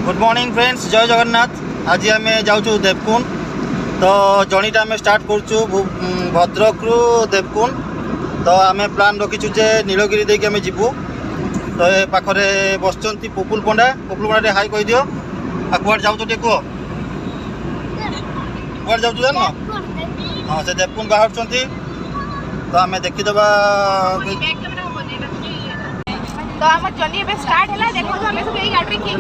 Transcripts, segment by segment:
Good morning friends, जय जगन्नाथ। आज आम जाऊँ देवकुंड। तो जर्नीटा आम स्टार्ट करूँ भद्रक रु देवकुंड। तो आम प्लान रखीचु जे नीलगिरी देके आम जीवु। तो ये पाखरे बसचंती पुपुल पंडा। पुपुल पंडा हाई कह दियो। आ कुआड़ जाऊँ टे कह कुआड़ जाऊँ जान हाँ से देवकुंड बाहर। तो आम देखीदबा तो आम जर्नी ए स्टार्ट है। देखो आम सब यही गाड़ी किए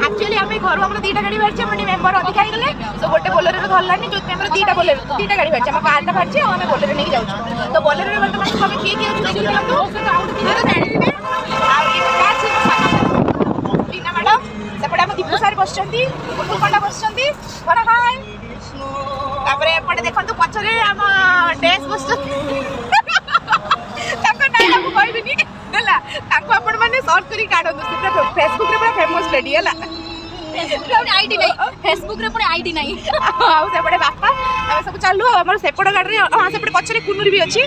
एक्चुअली आम घर आम दुटा गाड़ी बाहर मैंने मेम्बर अधिक हो गले। तो गोटे बोलेरो धरलानी जो दुटा गाड़ी बाहर आम कारटा बाहर आम बोलेरो नहीं जाऊँ। तो बोलेरो बर्तमान आम किए रीना मैडम सेपटे आम दीपू सार बस पंडा बस एपटे देखो पचरे आम डेस बस कहबी आपण मैंने सर्च करी काढो फेसबुक रे पूरा फेमस लेडी है आईडी नहीं फेसबुक रे पूरा आईडी नहीं आउ सेपटे बापा हम सब चालू हमर सेपट गाड़ी रे हां सेपटे पछरे कुनुरी भी अछि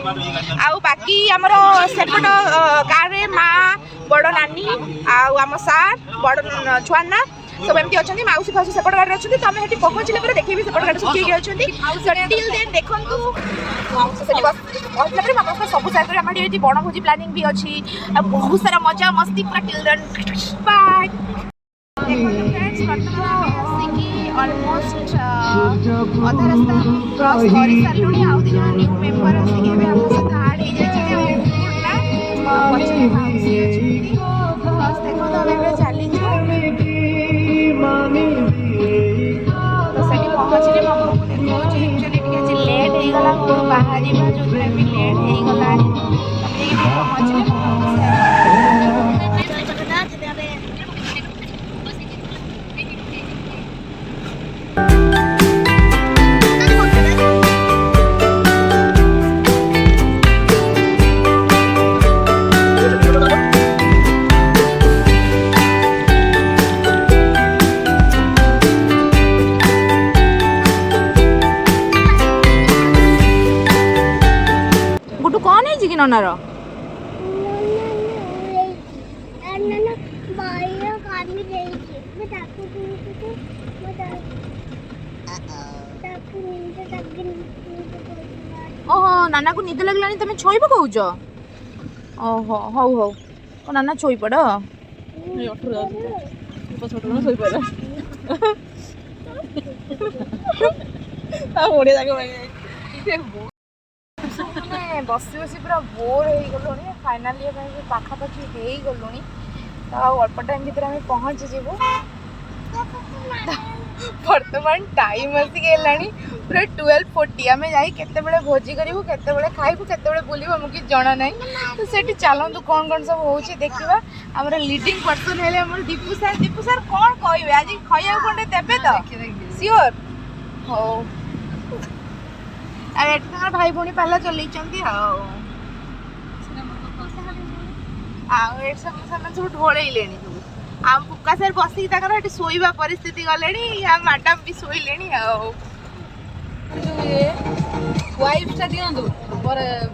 आउ बाकी हमर सेपट कार रे मां बड़ नानी आउ हम सार बड़ छुआना सब एमती अछंती माउसी फाउसी सेपट गाड़ी अछंती। तो हम हेटी पहुंचले पर देखिबी सेपट गाड़ी सब किए अछंती। टिल देन देखंतु सेटी बस पहुंचला पर मामा सब साइड रे हमर एटी बण भोजी प्लानिंग भी अछि। बहुत सारा मजा मस्ती पूरा टिल देन बाय। फ्रेंड्स वर्तमान ऑलमोस्ट अधा रास्ता क्रॉस करि सारलुनी। आउ दी जन न्यू मेंबर अछि के हम साथ ऐड हे जाय छै पुरना पछे माउसी अछि। बस देखो तो हम चली छु तो सेठी पहुंचले मामा को देखो एक्चुअली टिके लेट हे गला को बाहरी बा जो भी लेट हे गला तबे पहुंचले ननार ओहो नाना को निद लगलानी तमे छोई पकाउछ। ओहो हौ हौ ओ नाना छोई पड़ ए 18 जाउ छोट छोट छोई पड़ आ ओडे जाके भाई बसी बसी पूरा बोर हो गलुनी। फाइनाली पाखापाखि हो गलुनी। तो अल्प टाइम भर आम पहुँची जीवु। बर्तमान टाइम आसिक पूरा 12:40 आम जाते भोजी करूँ केत खाइबू केत बुलू आमको जना ना। तो सेठी चलतु कौन कौन सब हो देखा। आम लीडिंग पर्सन है दीपू सार कौन कहे आज खाया कौन देवे तो सियोर हो भाई भौणी पाला चल सब ढोले आम पुका सर बसिक शोवा परिस्थिति गले मैडम भी शोले वाइफ दिंतु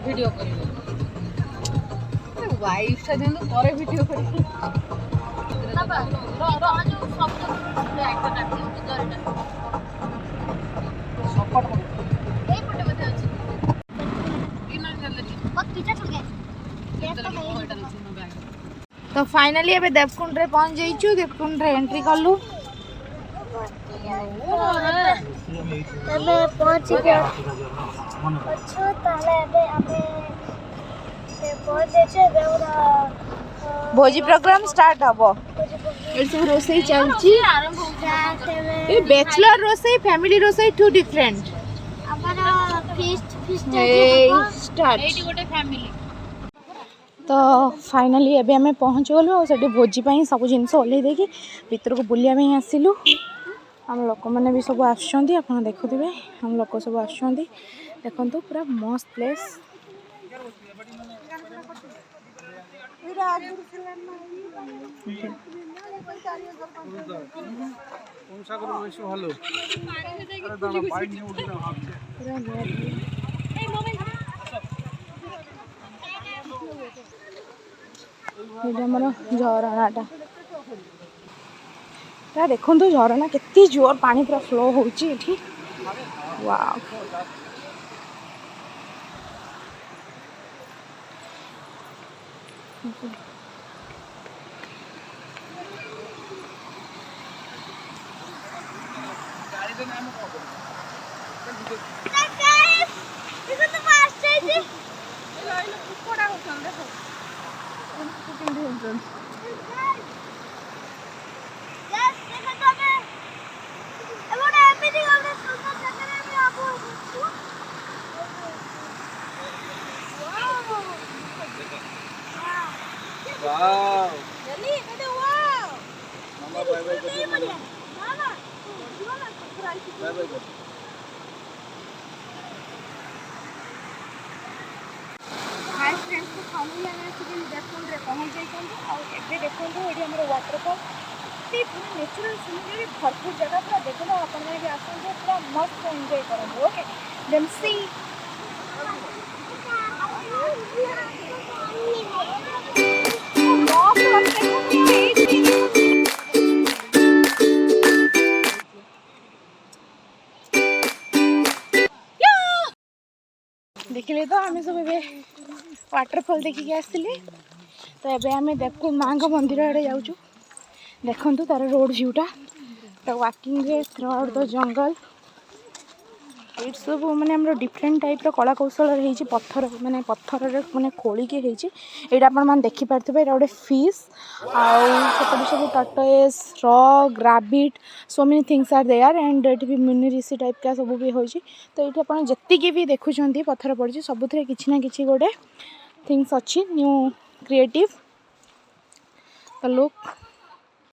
वीडियो वाइफ दिंतु वीडियो तो फाइनली अबे देवकुंड रे पहुंच जाइछु। देवकुंड रे एंट्री करलु तबे पहुंच गया। अच्छा ताले अबे पहुंच जाइछु। भोजी प्रोग्राम स्टार्ट हबो। ए सब रोसई चलची ए बैचलर रोसई फैमिली रोसई टू डिफरेंट हमारा फीस्ट स्टार्ट गोटे फैमिली। तो फाइनाली एबे हमें पहुँच गलु और सेठी भोजी पाई सब जिनस ओल्हे देकी भीतर को बुलिया में आसिलु। हम लोक मैंने भी सब आछंती आपन देखुथिबे। हम लोक सब आछंती देखंतु पूरा मस्त प्लेस। झरनाटा पूरा देखो झरना केते जोर पानी पूरा फ्लो होची एठी वाव Wow. Jadi, ada wow. Mama bye bye कर दो Mama. bye bye कर हाय फ्रेंड्स को फाइनली आमे आसी देवकुंड रे पहुंच जाइछन और एबे देखंतु एडी हमर वाटरफॉल ती पूरा नेचुरल सीनरी भरपूर जगह पूरा देखलो अपन माने भी आसन जे पूरा मस्त एंजॉय करबो ओके देन सी देखिले तो आम सब ए वाटरफॉल देखिक आसली तो एबे आम देवकुंड माँ मंदिर आड़े जाऊँ देखु तार रोड भ्यूटा तो walking through out the jungle ये सब माने हमरो डिफरेंट टाइप रो कला कौशल रही पत्थर माने पत्थर रे माने खोलिके होइछि एटा आपण मान देखि पारथिबे एटा गोटे फिश आउ सेपटे सब tortoise frog rabbit so many things are there and एट भी मिनी रिसी टाइप का सब भी होइछि तो एठी आपण जत्ति की भी देखुछंती पत्थर पड़छि सबुथरे किछि ना किछि गोटे थिंग्स अछि न्यू क्रिएटिव तो लुक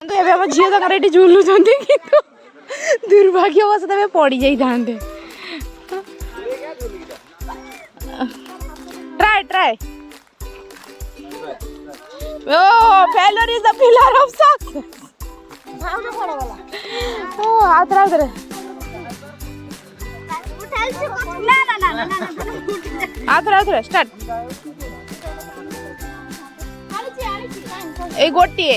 तो एबे हम झियो तकर एठी झुलु जंती किंतु दुर्भाग्यवश तबे पड़ी जाई थांते try oh failure is the pillar of success भावना पड़ा वाला ओ आतरा रे ना आतरा स्टार्ट ए गोटी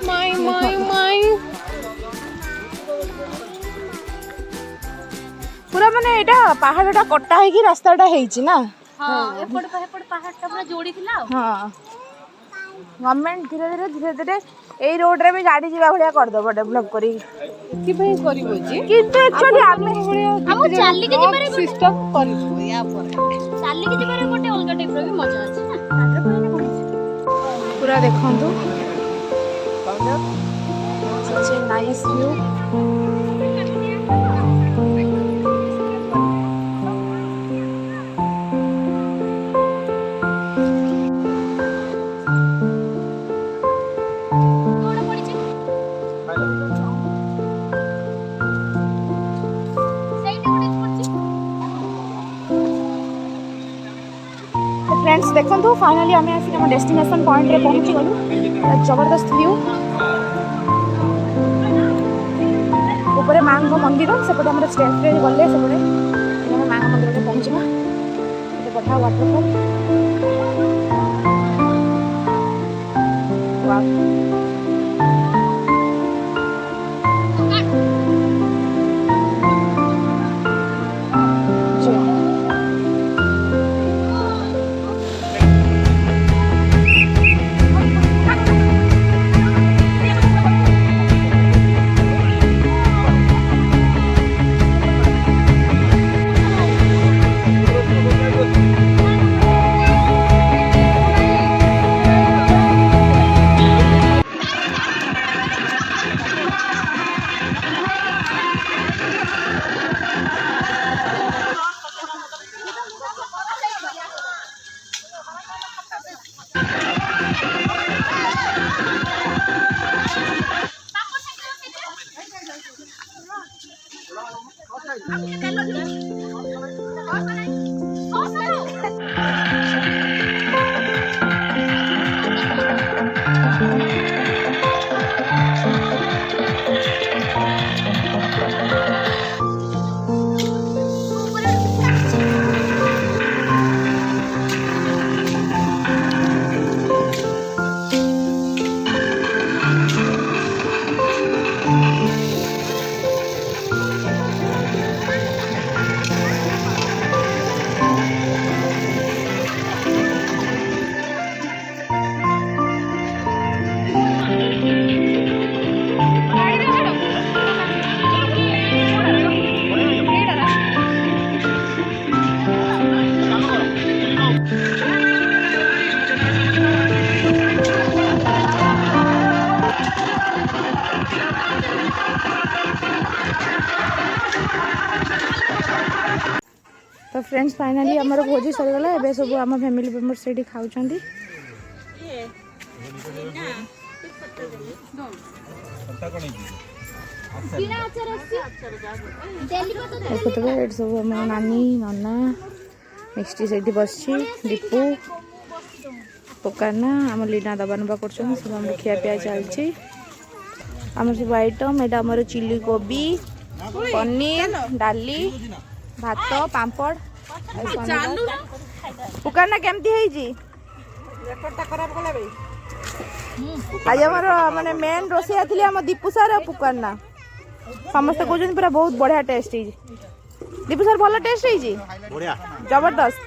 माई पूरा माने एटा पहाड़टा कट्टा है कि रास्ताटा हेछि ना हां एपड़ पहाड़टा पूरा जोड़ी थिला हां गवर्नमेंट धीरे धीरे ए रोड रे भी गाड़ी जीवा भलिया कर दबो डेवलप करी एति पई करिवो जी किंतु एक्चुअली हम चाली के जिबारे सिस्टम करिवो या पर चाली के जिबारे गोटे अलगा टाइप रो भी मजा अछि ना पूरा देखंतु सच ए नाइस व्यू फ्रेंड्स देखो फाइनली आम आसिक डेस्टिनेशन पॉइंट रे पहुंची गलु जबरदस्त व्यू ऊपर माँ मंदिर सेपटे आम स्टेट रे गले सेपटे माँ मंदिर रे पहुंचना बढ़िया वाटरफॉल फ्रेंड्स फाइनाली आमर भोजी सरीगला एबे सब आम फैमिली मेंबर से खाऊँ देखुवे ये सब आम नानी नना मिक्सटी से बस दीपू पोकाना आम लीना दबा नबा कर सब खिया पिया चलती आम सब आइटम एटा आमर चिली कोबी पनीर डाली भात पापड़ पुकारना केमती आज आमर माने मेन रोसैया थी आम दीपू सार और पुकारना समस्त कहते पूरा बहुत बढ़िया टेस्ट दीपू सार भल टेस्ट जबरदस्त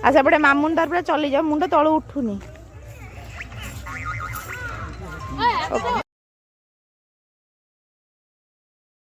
आ सेपटे मामुंडार पूरा चली जाओ मुंड तलू उठुनी।